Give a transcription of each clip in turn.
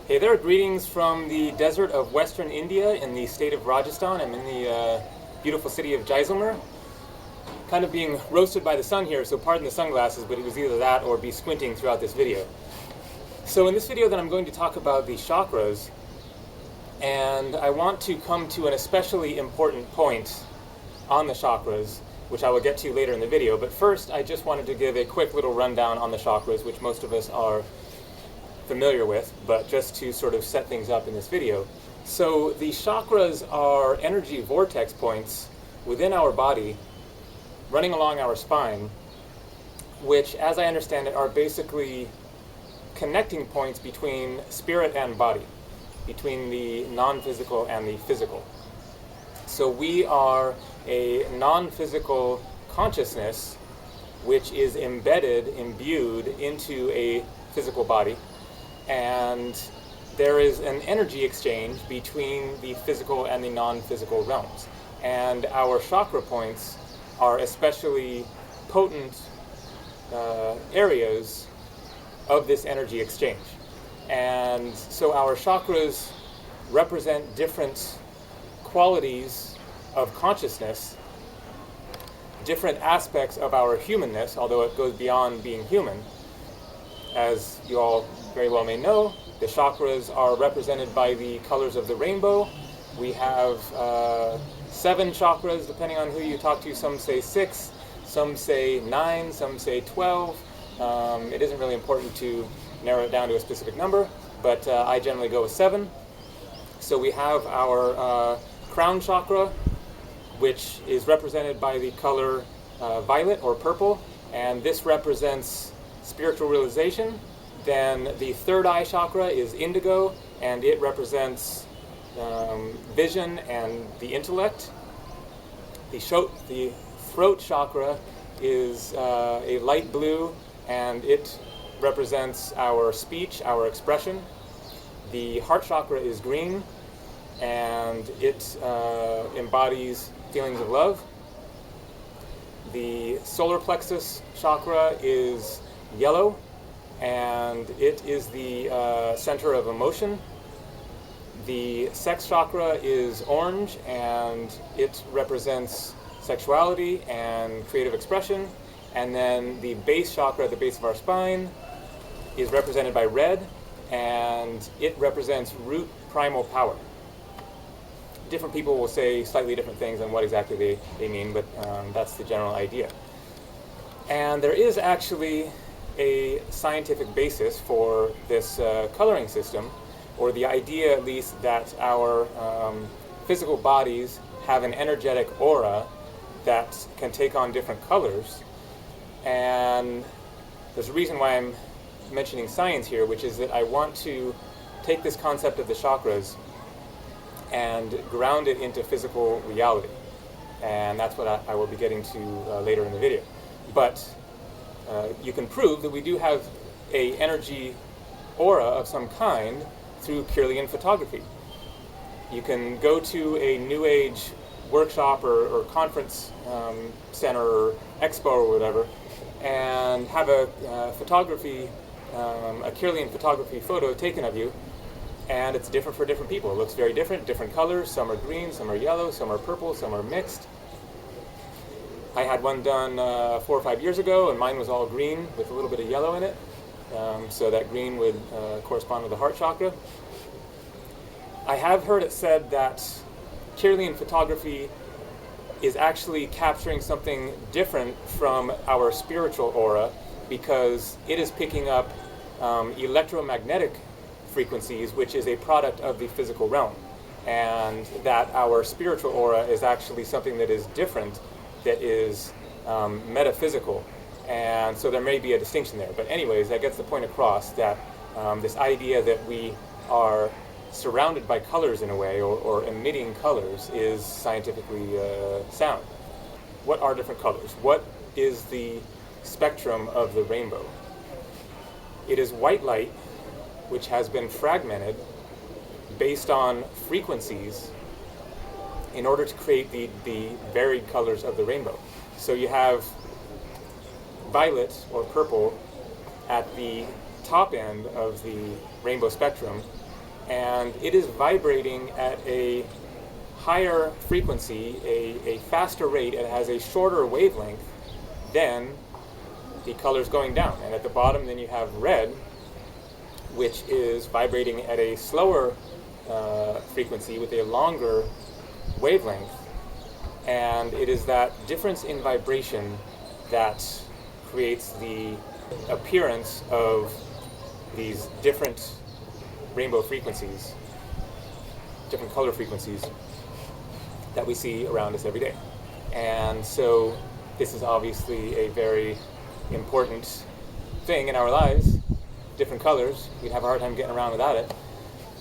Hey there, greetings from the desert of western India in the state of Rajasthan. I'm in the beautiful city of Jaisalmer. Kind of being roasted by the sun here, so pardon the sunglasses, but it was either that or be squinting throughout this video. So in this video then I'm going to talk about the chakras, and I want to come to an especially important point on the chakras, which I will get to later in the video. But first I just wanted to give a quick little rundown on the chakras, which most of us are familiar with, but just to sort of set things up in this video. So the chakras are energy vortex points within our body running along our spine, which, as I understand it, are basically connecting points between spirit and body, between the non-physical and the physical. So we are a non-physical consciousness which is imbued into a physical body, and there is an energy exchange between the physical and the non-physical realms. And our chakra points are especially potent areas of this energy exchange. And so our chakras represent different qualities of consciousness, different aspects of our humanness, although it goes beyond being human. As you all very well may know, the chakras are represented by the colors of the rainbow. We have 7 chakras, depending on who you talk to. Some say 6, some say 9, some say 12. It isn't really important to narrow it down to a specific number, but I generally go with 7. So we have our crown chakra, which is represented by the color violet or purple, and this represents spiritual realization. Then the third eye chakra is indigo, and it represents vision and the intellect. The throat chakra is a light blue, and it represents our speech, our expression. The heart chakra is green, and it embodies feelings of love. The solar plexus chakra is yellow, and it is the center of emotion. The sex chakra is orange, and it represents sexuality and creative expression. And then the base chakra at the base of our spine is represented by red, and it represents root primal power. Different people will say slightly different things on what exactly they mean, but that's the general idea. And there is actually a scientific basis for this coloring system, or the idea at least that our physical bodies have an energetic aura that can take on different colors. And there's a reason why I'm mentioning science here, which is that I want to take this concept of the chakras and ground it into physical reality. And that's what I will be getting to later in the video. But you can prove that we do have a energy aura of some kind through Kirlian photography. You can go to a New Age workshop or conference center or expo or whatever, and have a Kirlian photography photo taken of you, and it's different for different people. It looks very different colors. Some are green, some are yellow, some are purple, some are mixed. I had one done 4 or 5 years ago, and mine was all green with a little bit of yellow in it. So that green would correspond with the heart chakra. I have heard it said that Kirlian photography is actually capturing something different from our spiritual aura, because it is picking up electromagnetic frequencies, which is a product of the physical realm, and that our spiritual aura is actually something that is different, that is metaphysical. And so there may be a distinction there. But anyways, that gets the point across that this idea that we are surrounded by colors in a way, or emitting colors, is scientifically sound. What are different colors? What is the spectrum of the rainbow? It is white light, which has been fragmented based on frequencies in order to create the varied colors of the rainbow. So you have violet or purple at the top end of the rainbow spectrum, and it is vibrating at a higher frequency, a faster rate. It has a shorter wavelength than the colors going down. And at the bottom then you have red, which is vibrating at a slower frequency with a longer wavelength. And it is that difference in vibration that creates the appearance of these different rainbow frequencies, different color frequencies that we see around us every day. And so this is obviously a very important thing in our lives. Different colors, we'd have a hard time getting around without it.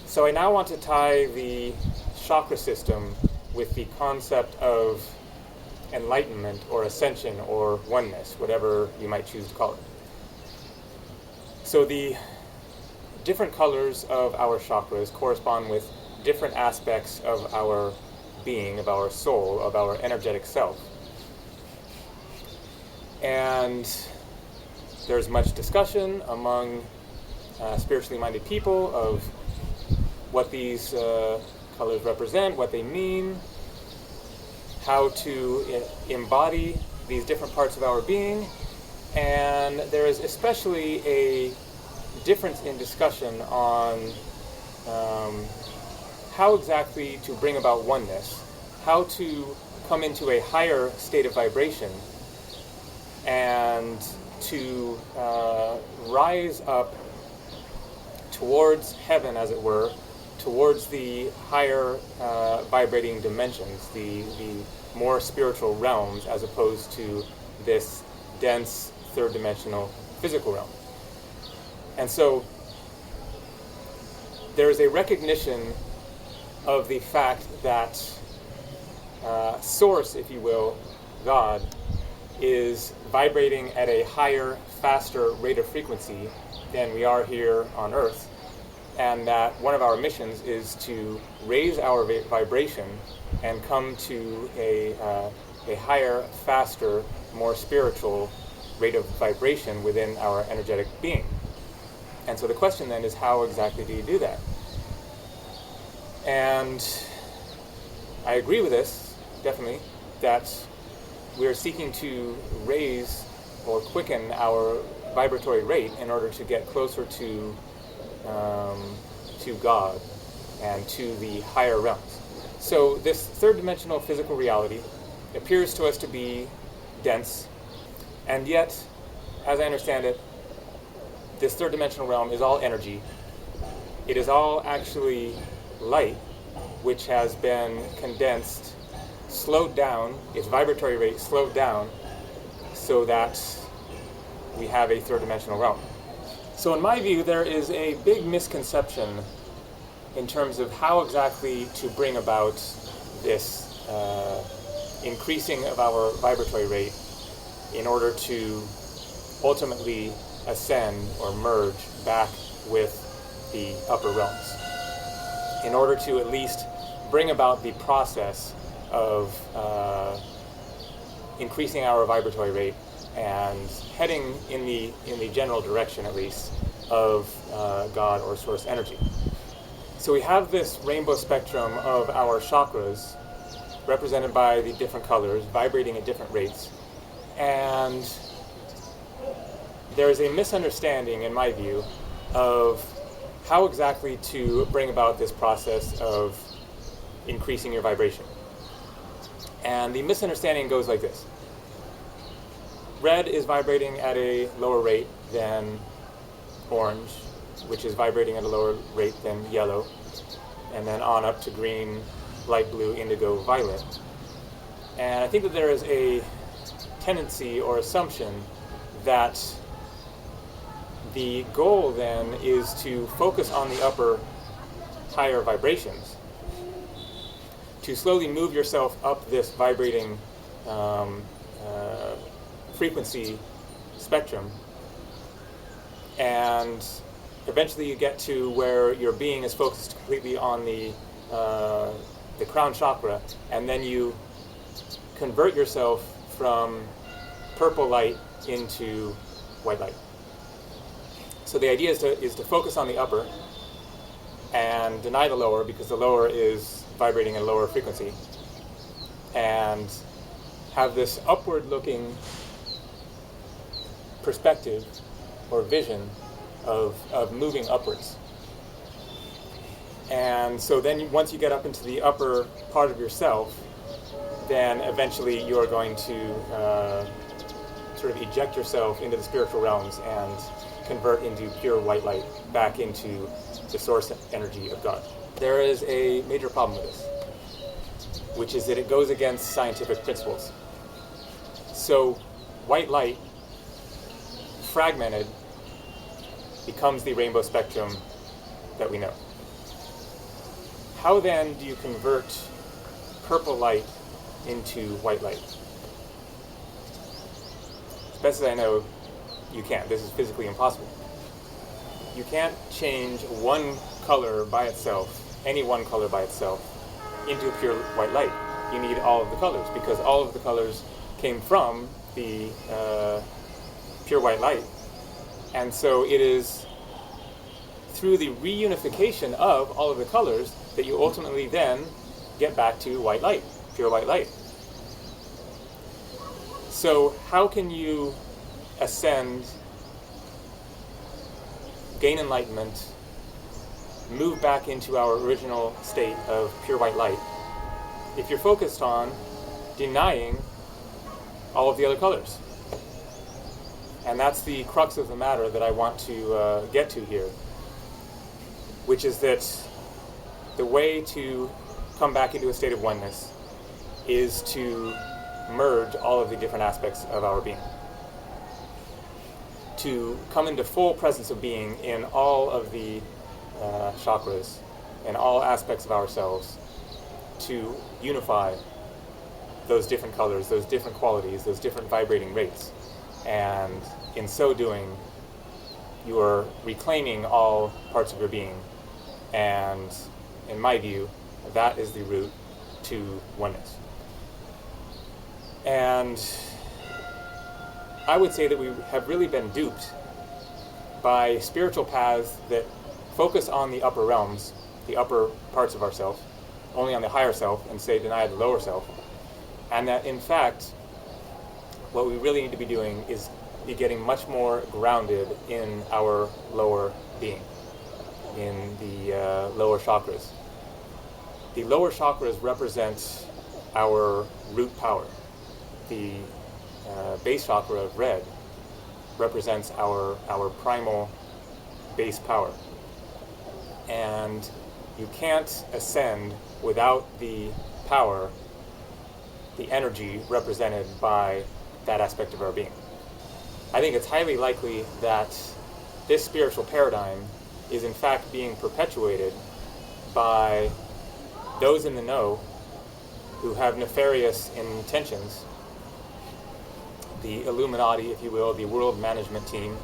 So I now want to tie the chakra system with the concept of enlightenment or ascension or oneness, whatever you might choose to call it. So the different colors of our chakras correspond with different aspects of our being, of our soul, of our energetic self. And there's much discussion among spiritually minded people of what these colors represent, what they mean, how to embody these different parts of our being. And there is especially a difference in discussion on how exactly to bring about oneness, how to come into a higher state of vibration and to rise up towards heaven, as it were, towards the higher vibrating dimensions, the more spiritual realms, as opposed to this dense third-dimensional physical realm. And so there is a recognition of the fact that Source, if you will, God, is vibrating at a higher, faster rate of frequency than we are here on Earth, and that one of our missions is to raise our vibration and come to a higher, faster, more spiritual rate of vibration within our energetic being. And so the question then is, how exactly do you do that? And I agree with this, definitely, that we are seeking to raise or quicken our vibratory rate in order to get closer to God and to the higher realms. So this third-dimensional physical reality appears to us to be dense, and yet, as I understand it, this third-dimensional realm is all energy. It is all actually light, which has been condensed, slowed down, its vibratory rate slowed down, so that we have a third-dimensional realm. So in my view, there is a big misconception in terms of how exactly to bring about this increasing of our vibratory rate in order to ultimately ascend or merge back with the upper realms, in order to at least bring about the process of increasing our vibratory rate and heading in the general direction, at least, of God or source energy. So we have this rainbow spectrum of our chakras represented by the different colors vibrating at different rates, and there is a misunderstanding, in my view, of how exactly to bring about this process of increasing your vibration. And the misunderstanding goes like this. Red is vibrating at a lower rate than orange, which is vibrating at a lower rate than yellow, and then on up to green, light blue, indigo, violet. And I think that there is a tendency or assumption that the goal then is to focus on the upper, higher vibrations, to slowly move yourself up this vibrating frequency spectrum, and eventually you get to where your being is focused completely on the crown chakra, and then you convert yourself from purple light into white light. So the idea is to focus on the upper and and deny the lower because the lower is vibrating at a lower frequency, and have this upward-looking perspective or vision of moving upwards. And so then once you get up into the upper part of yourself, then eventually you're going to sort of eject yourself into the spiritual realms and convert into pure white light, back into the source energy of God. There is a major problem with this, which is that it goes against scientific principles. So white light, fragmented, becomes the rainbow spectrum that we know. How then do you convert purple light into white light? As best as I know, you can't. This is physically impossible. You can't change one color by itself, any one color by itself, into pure white light. You need all of the colors, because all of the colors came from the pure white light. And so it is through the reunification of all of the colors that you ultimately then get back to white light, pure white light. So how can you ascend, gain enlightenment, move back into our original state of pure white light if you're focused on denying all of the other colors? And that's the crux of the matter that I want to get to here, which is that the way to come back into a state of oneness is to merge all of the different aspects of our being, to come into full presence of being in all of the chakras, in all aspects of ourselves, to unify those different colors, those different qualities, those different vibrating rates. And in so doing, you are reclaiming all parts of your being. And in my view, that is the route to oneness. And I would say that we have really been duped by spiritual paths that focus on the upper realms, the upper parts of ourself, only on the higher self, and say deny the lower self. And that in fact, what we really need to be doing is be getting much more grounded in our lower being, in the lower chakras. The lower chakras represent our root power. The base chakra of red represents our primal base power. And you can't ascend without the power, the energy represented by that aspect of our being. I think it's highly likely that this spiritual paradigm is in fact being perpetuated by those in the know who have nefarious intentions, the Illuminati, if you will, the world management team,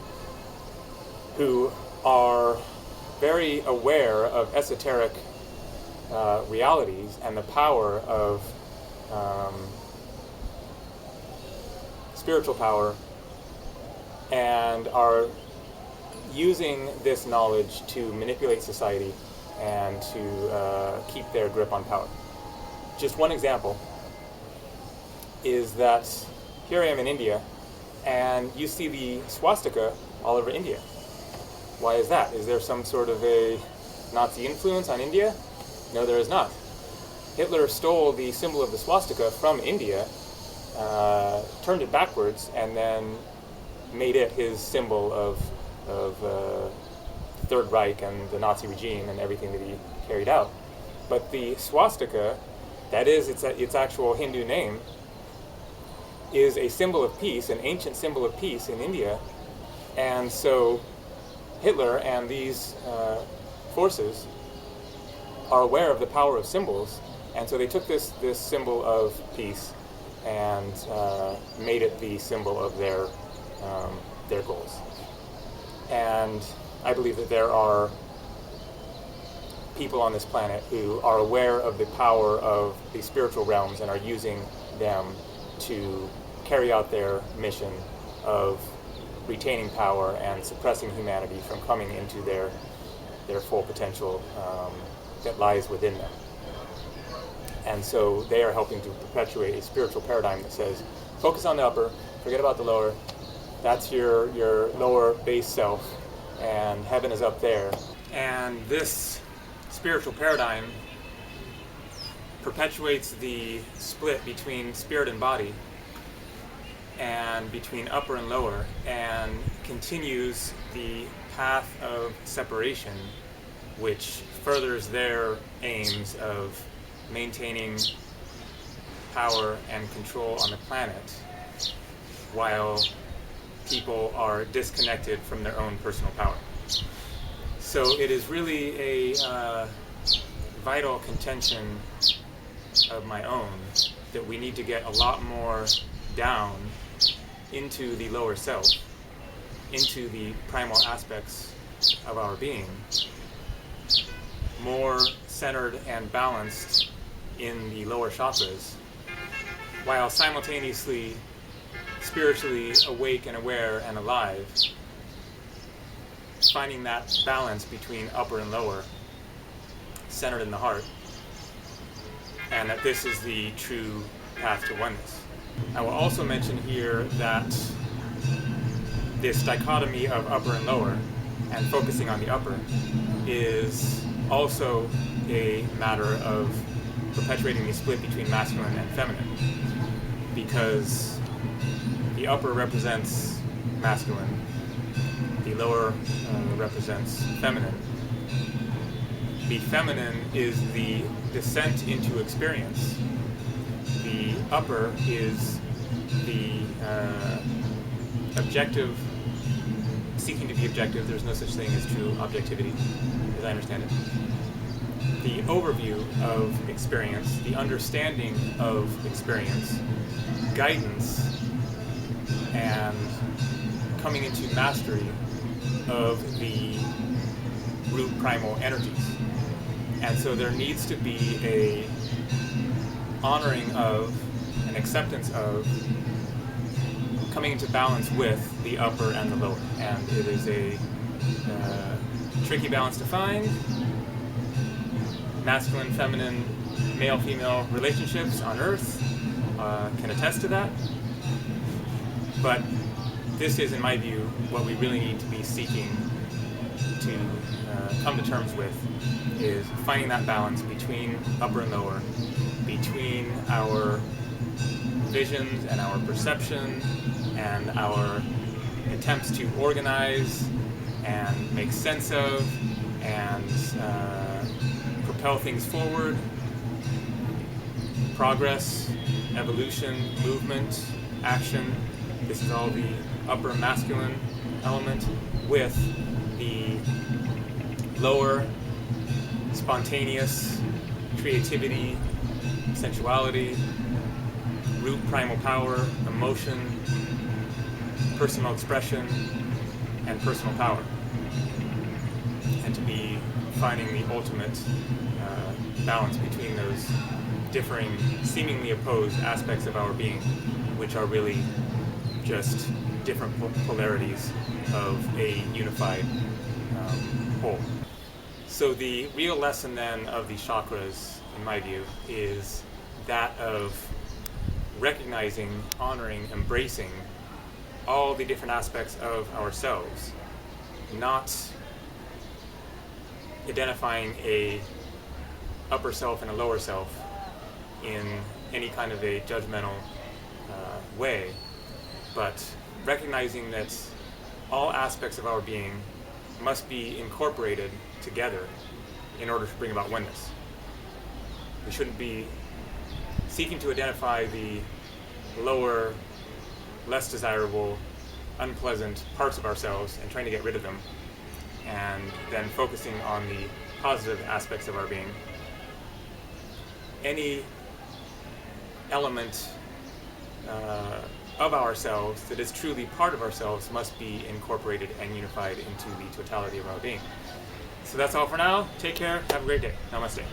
who are very aware of esoteric realities and the power of spiritual power, and are using this knowledge to manipulate society and to keep their grip on power. Just one example is that here I am in India, and you see the swastika all over India. Why is that? Is there some sort of a Nazi influence on India? No, there is not. Hitler stole the symbol of the swastika from India, turned it backwards, and then made it his symbol of the Third Reich and the Nazi regime and everything that he carried out. But the swastika, that is its actual Hindu name, is a symbol of peace, an ancient symbol of peace in India. And so Hitler and these forces are aware of the power of symbols, and so they took this symbol of peace and made it the symbol of their goals. And I believe that there are people on this planet who are aware of the power of the spiritual realms and are using them to carry out their mission of retaining power and suppressing humanity from coming into their their full potential that lies within them. And so they are helping to perpetuate a spiritual paradigm that says, focus on the upper, forget about the lower. That's your lower base self, and heaven is up there. And this spiritual paradigm perpetuates the split between spirit and body, and between upper and lower, and continues the path of separation, which furthers their aims of maintaining power and control on the planet, while people are disconnected from their own personal power. So it is really a vital contention of my own that we need to get a lot more down into the lower self, into the primal aspects of our being, more centered and balanced in the lower chakras, while simultaneously spiritually awake and aware and alive, finding that balance between upper and lower, centered in the heart, and that this is the true path to oneness. I will also mention here that this dichotomy of upper and lower, and focusing on the upper, is also a matter of perpetuating the split between masculine and feminine, because the upper represents masculine, the lower represents feminine. The feminine is the descent into experience. The upper is the objective, seeking to be objective. There's no such thing as true objectivity, as I understand it. The overview of experience, the understanding of experience, guidance, and coming into mastery of the root primal energies. And so there needs to be a honoring of, an acceptance of, coming into balance with the upper and the lower. And it is a tricky balance to find. Masculine, feminine, male-female relationships on Earth can attest to that. But this is, in my view, what we really need to be seeking to come to terms with, is finding that balance between upper and lower, between our visions and our perception and our attempts to organize and make sense of and propel things forward, progress, evolution, movement, action. This is all the upper masculine element, with the lower spontaneous creativity, sensuality, root primal power, emotion, personal expression, and personal power. And to be finding the ultimate balance between those differing, seemingly opposed aspects of our being, which are really just different polarities of a unified whole. So the real lesson then of the chakras, in my view, is that of recognizing, honoring, embracing all the different aspects of ourselves, not identifying a upper self and a lower self in any kind of a judgmental way, but recognizing that all aspects of our being must be incorporated together in order to bring about oneness. We shouldn't be seeking to identify the lower, less desirable, unpleasant parts of ourselves and trying to get rid of them, and then focusing on the positive aspects of our being. Any element of ourselves that is truly part of ourselves must be incorporated and unified into the totality of our being. So that's all for now. Take care. Have a great day. Namaste.